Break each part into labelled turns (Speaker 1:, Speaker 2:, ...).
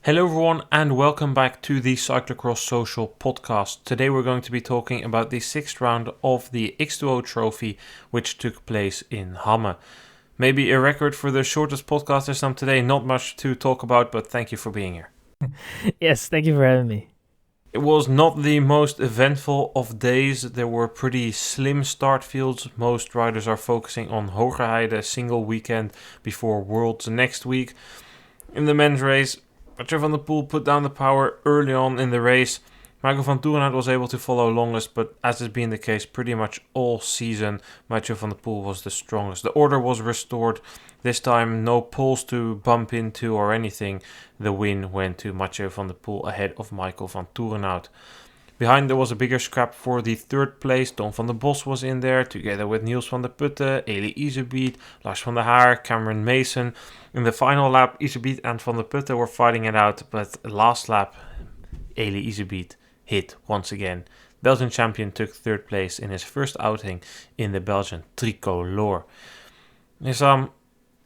Speaker 1: Hello everyone and welcome back to the Cyclocross Social podcast. Today we're going to be talking about the sixth round of the X2O Trophy which took place in Hamme. Maybe a record for the shortest podcast Issam today, not much to talk about, but thank you for being here.
Speaker 2: Yes, thank you for having me.
Speaker 1: It was not the most eventful of days. There were pretty slim start fields. Most riders are focusing on Hoogerheide, a single weekend before Worlds next week. In the men's race, Mathieu van der Poel put down the power early on in the race. Michael van Torenhout was able to follow longest, but as has been the case pretty much all season, Mathieu van der Poel was the strongest. The order was restored. This time, no poles to bump into or anything. The win went to Mathieu van der Poel ahead of Michael van Torenhout. Behind there was a bigger scrap for the third place. Tom van der Bos was in there, together with Niels van der Putten, Eli Iserbyt, Lars van der Haar, Cameron Mason. In the final lap, Iserbyt and van der Putten were fighting it out, but last lap, Eli Iserbyt hit once again. Belgian champion took third place in his first outing in the Belgian tricolor. There's not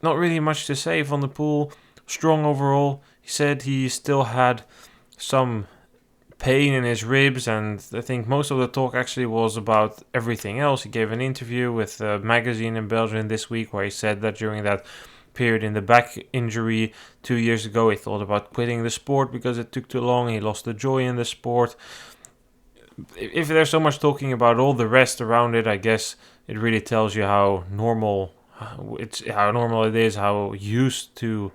Speaker 1: really much to say. Van der Poel, strong overall. He said he still had some pain in his ribs, and I think most of the talk actually was about everything else. He gave an interview with a magazine in Belgium this week where he said that during that period in the back injury 2 years ago, he thought about quitting the sport because it took too long. He lost the joy in the sport. If there's so much talking about all the rest around it, I guess it really tells you how normal it is, how used to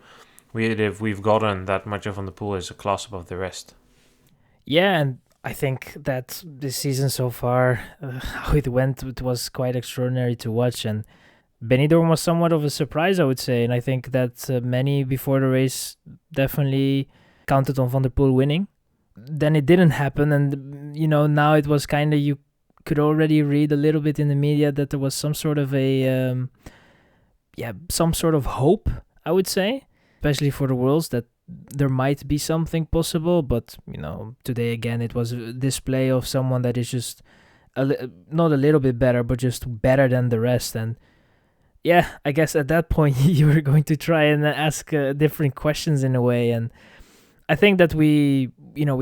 Speaker 1: we've gotten that Mathieu van der Poel is a class above the rest.
Speaker 2: Yeah, and I think that this season so far, how it went, it was quite extraordinary to watch. And Benidorm was somewhat of a surprise, I would say. And I think that many before the race definitely counted on Van der Poel winning. Then it didn't happen. And, now it was kind of, you could already read a little bit in the media that there was some sort of some sort of hope, I would say, especially for the Worlds, that there might be something possible. But today again it was a display of someone that is just not a little bit better, but just better than the rest. And yeah, I guess at that point you were going to try and ask different questions in a way. And I think that we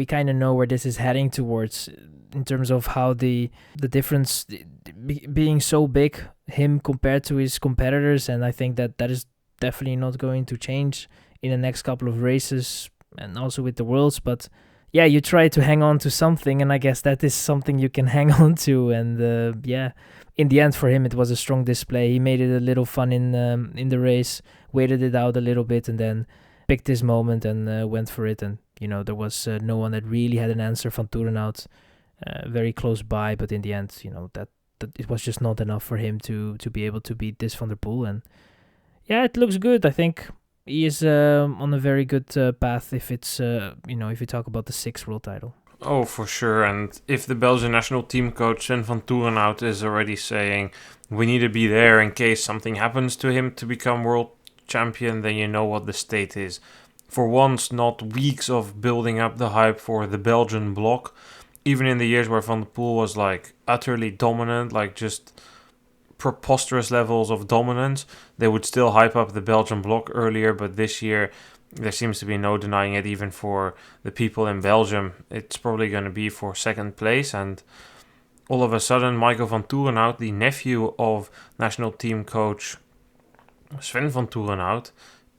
Speaker 2: kind of know where this is heading towards in terms of how the difference being so big, him compared to his competitors. And I think that is definitely not going to change in the next couple of races and also with the Worlds. But yeah, you try to hang on to something, and I guess that is something you can hang on to. And in the end for him it was a strong display. He made it a little fun in the race, waited it out a little bit, and then picked his moment and went for it. And there was no one that really had an answer. Van Torenhout very close by, but in the end that it was just not enough for him to be able to beat this Van der Poel. And yeah, it looks good. I think he is on a very good path if it's, if you talk about the sixth world title.
Speaker 1: Oh, for sure. And if the Belgian national team coach Sven van Torenhout is already saying we need to be there in case something happens to him to become world champion, then you know what the state is. For once, not weeks of building up the hype for the Belgian bloc. Even in the years where Van der Poel was like utterly dominant, like just preposterous levels of dominance, they would still hype up the Belgian bloc earlier. But this year there seems to be no denying it, even for the people in Belgium. It's probably going to be for second place. And all of a sudden Michael van Torenhout, the nephew of national team coach Sven van Torenhout,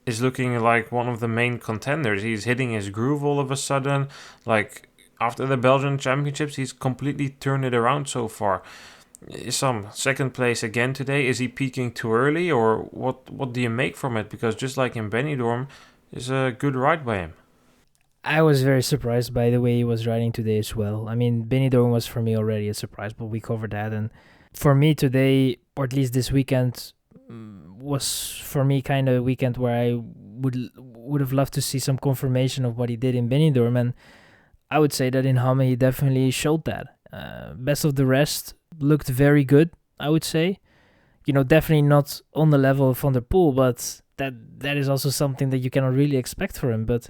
Speaker 1: is looking like one of the main contenders. He's hitting his groove all of a sudden. Like after the Belgian championships, he's completely turned it around so far. Some second place again today. Is he peaking too early, or what do you make from it? Because just like in Benidorm, it's a good ride by him.
Speaker 2: I was very surprised by the way he was riding today as well. I mean, Benidorm was for me already a surprise, but we covered that. And for me today, or at least this weekend, was for me kind of a weekend where I would have loved to see some confirmation of what he did in Benidorm. And I would say that in Hamme he definitely showed that. Best of the rest looked very good, I would say. Definitely not on the level of Van der Poel, but that is also something that you cannot really expect for him. But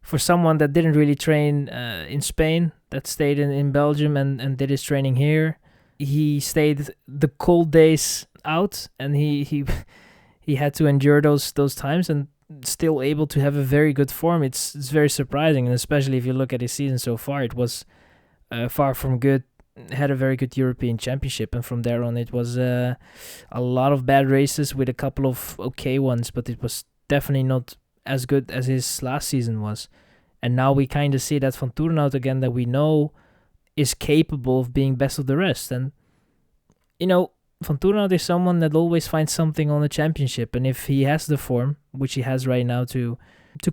Speaker 2: for someone that didn't really train in Spain, that stayed in Belgium and did his training here, he stayed the cold days out, and he had to endure those times. And still able to have a very good form. It's very surprising, and especially if you look at his season so far, it was far from good. Had a very good European Championship, and from there on, it was a lot of bad races with a couple of okay ones, but it was definitely not as good as his last season was. And now we kind of see that Van Toerenhout again, that we know is capable of being best of the rest. And Van Toerenhout is someone that always finds something on the championship, and if he has the form, which he has right now, to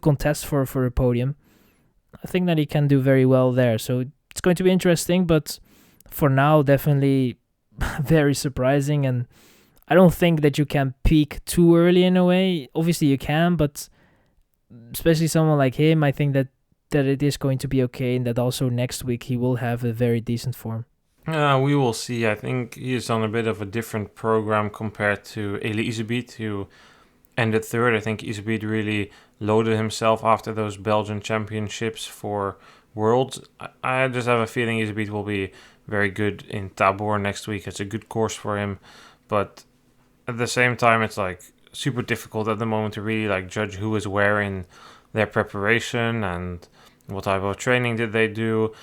Speaker 2: contest for a podium, I think that he can do very well there. So it's going to be interesting, but for now, definitely very surprising. And I don't think that you can peak too early in a way. Obviously you can, but especially someone like him, I think that it is going to be okay, and that also next week he will have a very decent form.
Speaker 1: We will see. I think he is on a bit of a different program compared to Elie Iserbyt, who ended third. I think Iserbyt really loaded himself after those Belgian championships for Worlds. I just have a feeling Iserbyt will be very good in Tabor next week. It's a good course for him, but at the same time, it's like super difficult at the moment to really like judge who is where in their preparation and what type of training did they do.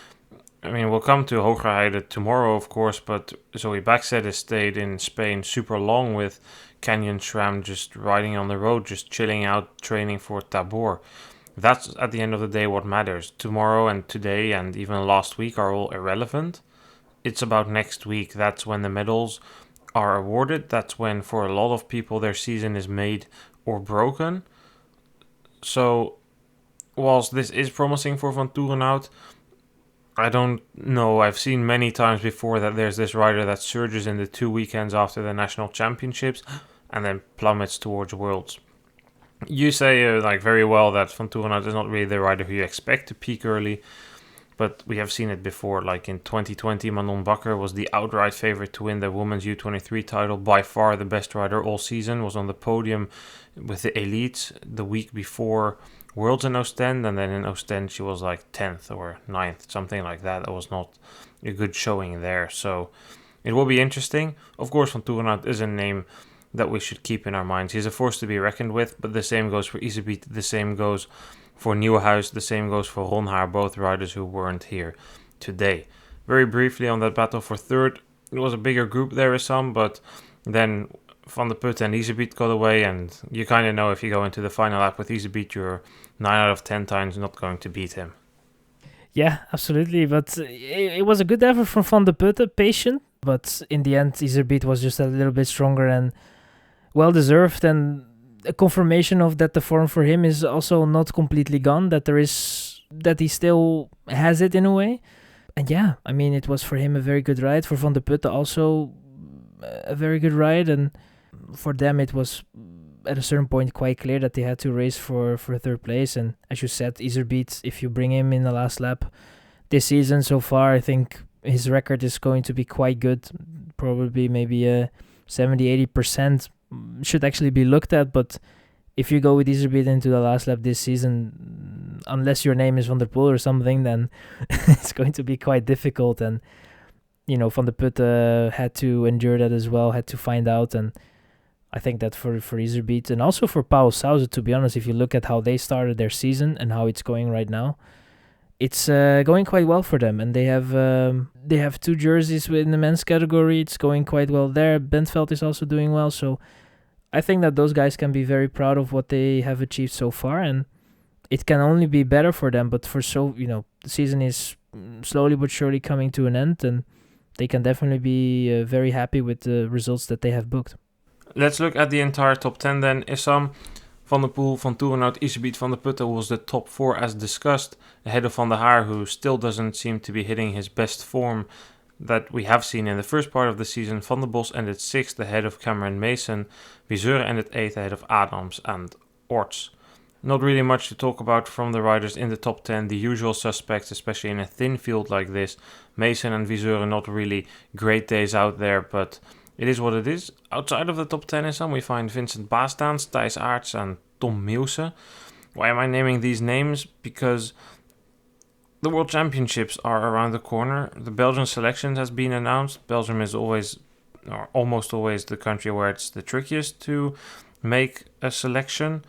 Speaker 1: I mean, we'll come to Hoogerheide tomorrow, of course, but Zoe Backstedt has stayed in Spain super long with Canyon SRAM just riding on the road, just chilling out, training for Tabor. That's, at the end of the day, what matters. Tomorrow and today and even last week are all irrelevant. It's about next week. That's when the medals are awarded. That's when, for a lot of people, their season is made or broken. So, whilst this is promising for Van Toerenhout, I don't know. I've seen many times before that there's this rider that surges in the 2 weekends after the national championships and then plummets towards Worlds. You say very well that Van Toerenhout is not really the rider who you expect to peak early, but we have seen it before. Like in 2020, Manon Bakker was the outright favorite to win the women's U23 title. By far the best rider all season, was on the podium with the elites the week before Worlds in Ostend, and then in Ostend she was like 10th or 9th, something like that. That was not a good showing there. So it will be interesting. Of course, Van Toerenhout is a name that we should keep in our minds. He's a force to be reckoned with, but the same goes for Iserbyt, the same goes for Nieuwenhuis, the same goes for Ronhaar, both riders who weren't here today. Very briefly on that battle for third, it was a bigger group there, Issam, but then Van der Putte and Iserbyt got away, and you kind of know if you go into the final lap with Iserbyt, you're 9 out of 10 times not going to beat him.
Speaker 2: Yeah, absolutely, but it was a good effort from Van der Putte, patient, but in the end Iserbyt was just a little bit stronger and well deserved, and a confirmation of that the form for him is also not completely gone, that he still has it in a way. And yeah, I mean, it was for him a very good ride, for Van der Putte also a very good ride, and for them it was at a certain point quite clear that they had to race for third place. And as you said, Iserbyt, if you bring him in the last lap this season so far, I think his record is going to be quite good, probably maybe a 70-80% should actually be looked at. But if you go with Iserbyt into the last lap this season, unless your name is Van der Poel or something, then it's going to be quite difficult. And Van der Putte had to endure that as well, had to find out. And I think that for Iserbyt and also for Paul Sauze, to be honest, if you look at how they started their season and how it's going right now, it's going quite well for them. And they have 2 jerseys in the men's category. It's going quite well there. Bentveld is also doing well. So I think that those guys can be very proud of what they have achieved so far, and it can only be better for them. But the season is slowly but surely coming to an end, and they can definitely be very happy with the results that they have booked.
Speaker 1: Let's look at the entire top 10 then. Issam, Van der Poel, Van Toerenhout, Iserbyt, Van der Putte was the top 4 as discussed, ahead of Van der Haar, who still doesn't seem to be hitting his best form that we have seen in the first part of the season. Van der Bos ended 6th ahead of Cameron Mason. Viseur ended 8th ahead of Adams and Orts. Not really much to talk about from the riders in the top 10. The usual suspects, especially in a thin field like this. Mason and Viseur are not really great days out there, but it is what it is. Outside of the top 10 we find Vincent Baastans, Thijs Aerts and Tom Meeuwse. Why am I naming these names? Because the World Championships are around the corner. The Belgian selection has been announced. Belgium is always, or almost always, the country where it's the trickiest to make a selection.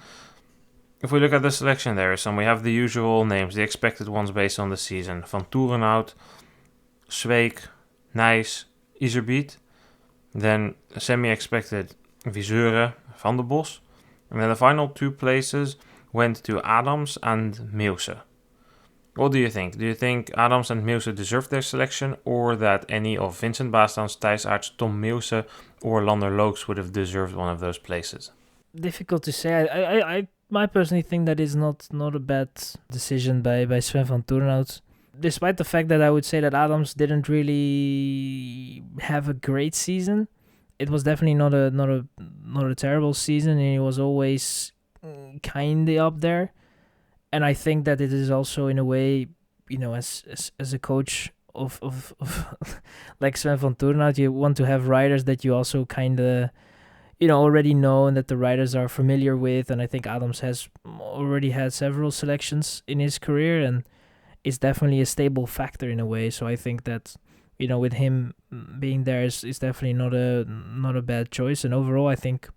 Speaker 1: if we look at the selection there, we have the usual names, the expected ones based on the season. Van Toerenhout, Zweek, Nijs, Iserbiet. Then semi-expected Viseuren, Van der Bos. And then the final 2 places went to Adams and Meelse. What do you think? Do you think Adams and Meelse deserved their selection, or that any of Vincent Baastans, Thijs Aerts, Tom Meelse, or Lander Looks would have deserved one of those places?
Speaker 2: Difficult to say. I personally think that is not a bad decision by Sven van Toerenhout. Despite the fact that I would say that Adams didn't really have a great season, it was definitely not a terrible season, and he was always kinda up there. And I think that it is also in a way, as a coach of like Sven van Toerenhout, you want to have riders that you also kinda already know and that the riders are familiar with. And I think Adams has already had several selections in his career and is definitely a stable factor in a way. So I think that with him being there is definitely not a bad choice. And overall, I think,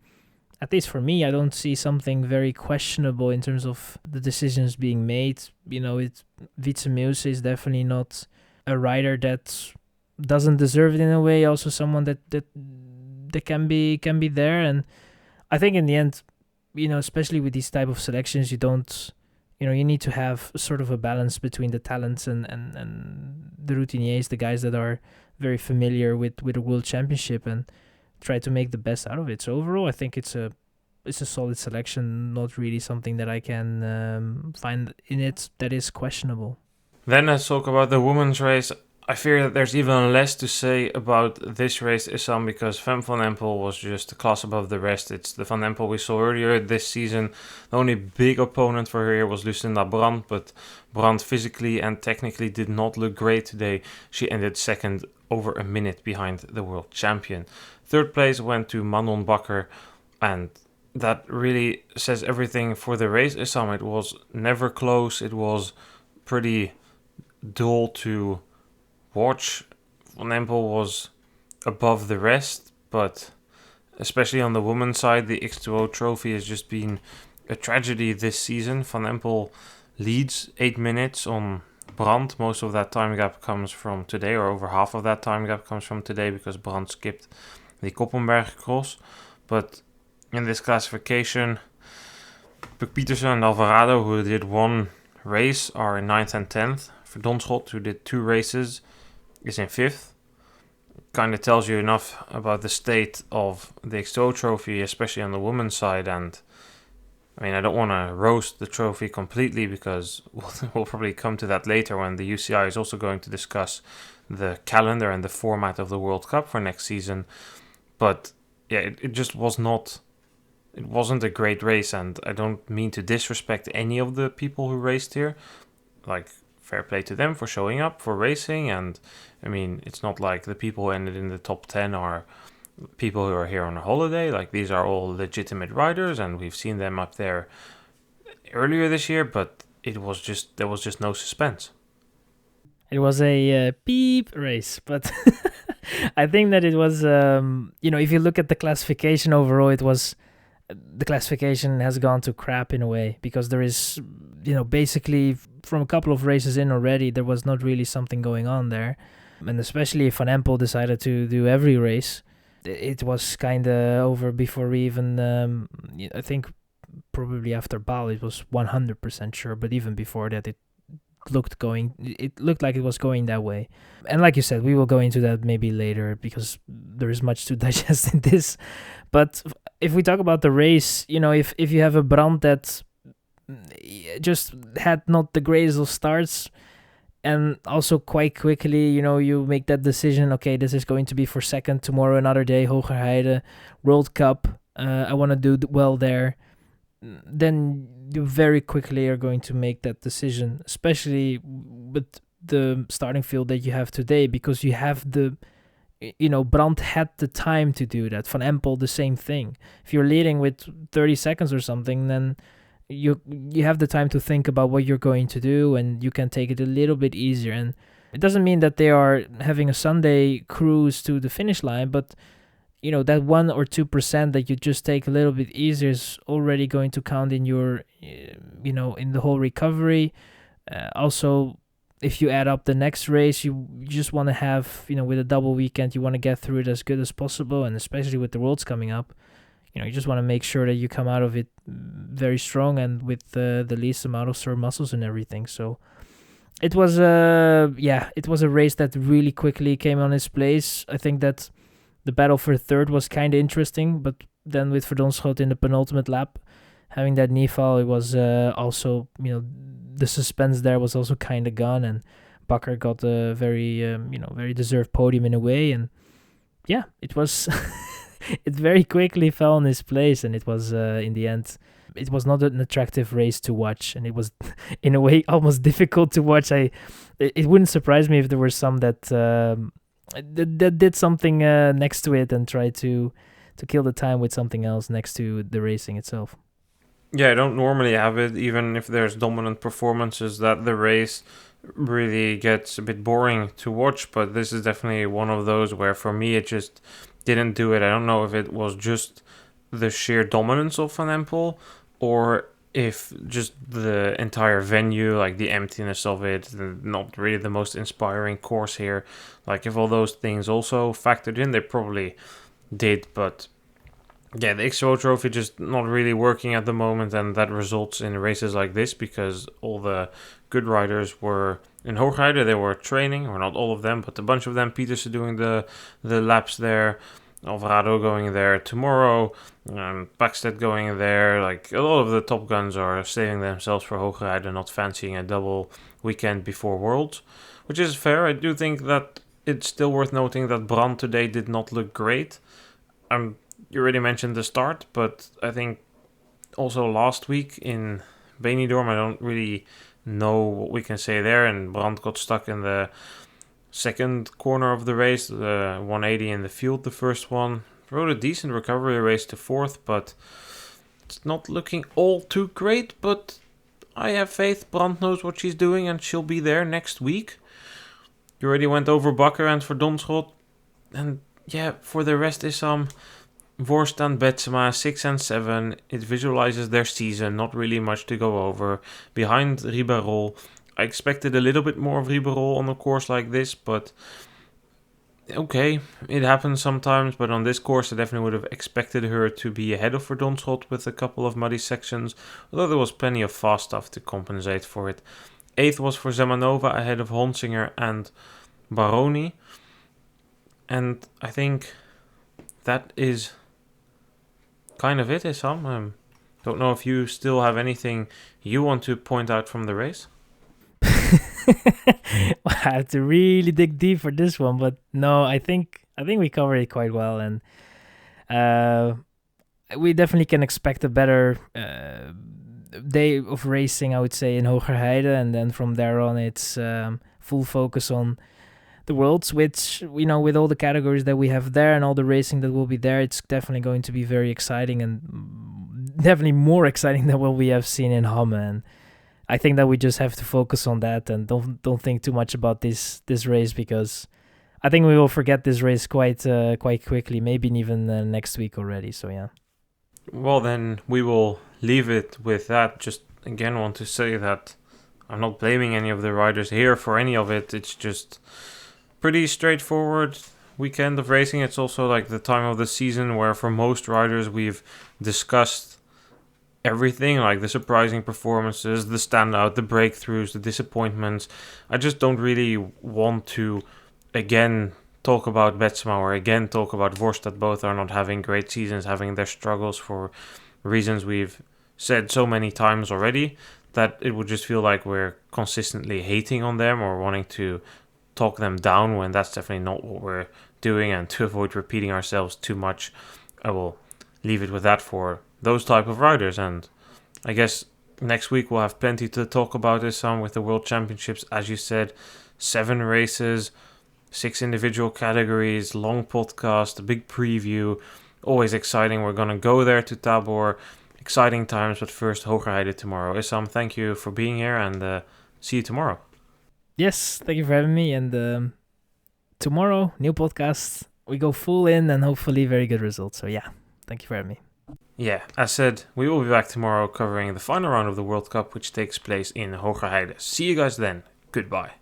Speaker 2: at least for me, I don't see something very questionable in terms of the decisions being made. Wietse Meelse is definitely not a rider that doesn't deserve it in a way. Also, someone that can be there. And I think in the end, especially with these type of selections, you don't. You need to have sort of a balance between the talents and the routiniers, the guys that are very familiar with the World Championship, and try to make the best out of it. So overall, I think it's a solid selection, not really something that I can find in it that is questionable.
Speaker 1: Then let's talk about the women's race. I fear that there's even less to say about this race, Issam, because Fem van Empel was just a class above the rest. It's the Van Empel we saw earlier this season. The only big opponent for her here was Lucinda Brandt, but Brandt physically and technically did not look great today. She ended second, over a minute behind the world champion. Third place went to Manon Bakker, and that really says everything for the race, Issam. It was never close. It was pretty dull to watch. Van Empel was above the rest, but especially on the women's side, the X2O Trophy has just been a tragedy this season. Van Empel leads 8 minutes on Brandt. Most of that time gap comes from today, or over half of that time gap comes from today, because Brandt skipped the Koppenberg cross. But in this classification, Puk Pietersen and Alvarado, who did one race, are in 9th and 10th. Verdonschot, who did 2 races, is in 5th. Kind of tells you enough about the state of the X2O Trophy, especially on the women's side. And I mean, I don't want to roast the trophy completely, because we'll probably come to that later when the UCI is also going to discuss the calendar and the format of the World Cup for next season. But yeah, it just was not. It wasn't a great race, and I don't mean to disrespect any of the people who raced here. Like, fair play to them for showing up, for racing, and I mean, it's not like the people who ended in the top 10 are people who are here on a holiday. Like, these are all legitimate riders, and we've seen them up there earlier this year, but there was just no suspense.
Speaker 2: It was a beep race, but I think that it was, if you look at the classification overall, the classification has gone to crap in a way, because there is, basically from a couple of races in already, there was not really something going on there. And especially if Van Empel decided to do every race, it was kind of over before we even, I think probably after Baal, it was 100% sure. But even before that, it looked like it was going that way. And like you said, we will go into that maybe later, because there is much to digest in this. But if we talk about the race, if you have a Brandt that just had not the greatest of starts, and also quite quickly, you make that decision, okay, this is going to be for second, tomorrow another day, Hoogerheide, World Cup, I want to do well there, then you very quickly are going to make that decision, especially with the starting field that you have today, because you have Brandt had the time to do that. Van Empel, the same thing. If you're leading with 30 seconds or something, then you have the time to think about what you're going to do, and you can take it a little bit easier. And it doesn't mean that they are having a Sunday cruise to the finish line, but that 1 or 2% that you just take a little bit easier is already going to count in your, in the whole recovery. Also, if you add up the next race, you just want to have, with a double weekend, you want to get through it as good as possible. And especially with the Worlds coming up, you just want to make sure that you come out of it very strong and with the least amount of sore muscles and everything. So it was a race that really quickly came on its place. I think that the battle for third was kind of interesting, but then with Verdonschot in the penultimate lap, having that knee fall, it was also, the suspense there was also kind of gone, and Bakker got a very deserved podium in a way, and yeah, it was, it very quickly fell in its place, and it was, in the end, it was not an attractive race to watch, and it was, in a way, almost difficult to watch. It wouldn't surprise me if there were some that did something next to it and tried to kill the time with something else next to the racing itself.
Speaker 1: Yeah, I don't normally have it, even if there's dominant performances, that the race really gets a bit boring to watch, but this is definitely one of those where for me it just didn't do it. I don't know if it was just the sheer dominance of Van Empel, or if just the entire venue, like the emptiness of it, not really the most inspiring course here. Like if all those things also factored in, they probably did, but yeah, the X2O Trophy just not really working at the moment, and that results in races like this because all the good riders were in Hoogerheide. They were training, or not all of them, but a bunch of them. Petersen doing the laps there, Alvarado going there tomorrow, Backstedt going there. Like a lot of the top guns are saving themselves for Hoogerheide and not fancying a double weekend before Worlds, which is fair. I do think that it's still worth noting that Brand today did not look great. You already mentioned the start, but I think also last week in Benidorm, I don't really know what we can say there, and Brand got stuck in the second corner of the race, the 180 in the field, the first one. Rode a decent recovery race to fourth, but it's not looking all too great, but I have faith Brand knows what she's doing and she'll be there next week. You already went over Bakker and Verdonschot, and yeah, for the rest is some Vorst and Betsema, 6 and 7. It visualizes their season, not really much to go over. Behind Ribeirol, I expected a little bit more of Ribeirol on a course like this, but okay, it happens sometimes. But on this course, I definitely would have expected her to be ahead of Verdonschot with a couple of muddy sections, although there was plenty of fast stuff to compensate for it. 8th was for Zemanova ahead of Honsinger and Baroni, and I think that is kind of it, Issam. Don't know if you still have anything you want to point out from the race.
Speaker 2: I have to really dig deep for this one, but no, I think we covered it quite well, and we definitely can expect a better day of racing, I would say, in Hoogerheide, and then from there on it's full focus on the Worlds, which, with all the categories that we have there and all the racing that will be there, it's definitely going to be very exciting, and definitely more exciting than what we have seen in Hamme. And I think that we just have to focus on that and don't think too much about this race, because I think we will forget this race quite quickly, maybe even next week already. So yeah.
Speaker 1: Well, then we will leave it with that. Just again want to say that I'm not blaming any of the riders here for any of it. It's just pretty straightforward weekend of racing. It's also like the time of the season where for most riders we've discussed everything, like the surprising performances, the standout, the breakthroughs, the disappointments. I just don't really want to again talk about Betsema or again talk about Vorst, that both are not having great seasons, having their struggles for reasons we've said so many times already, that it would just feel like we're consistently hating on them or wanting to talk them down, when that's definitely not what we're doing. And to avoid repeating ourselves too much, I will leave it with that for those type of riders. And I guess next week we'll have plenty to talk about, Issam, with the World Championships. As you said, 7 races, 6 individual categories, long podcast, a big preview, always exciting. We're going to go there to Tabor, exciting times, but first Hoogerheide tomorrow. Issam, thank you for being here, and see you tomorrow.
Speaker 2: Yes, thank you for having me, and tomorrow, new podcast, we go full in and hopefully very good results. So yeah, thank you for having me.
Speaker 1: Yeah, as said, we will be back tomorrow covering the final round of the World Cup, which takes place in Hoogerheide. See you guys then. Goodbye.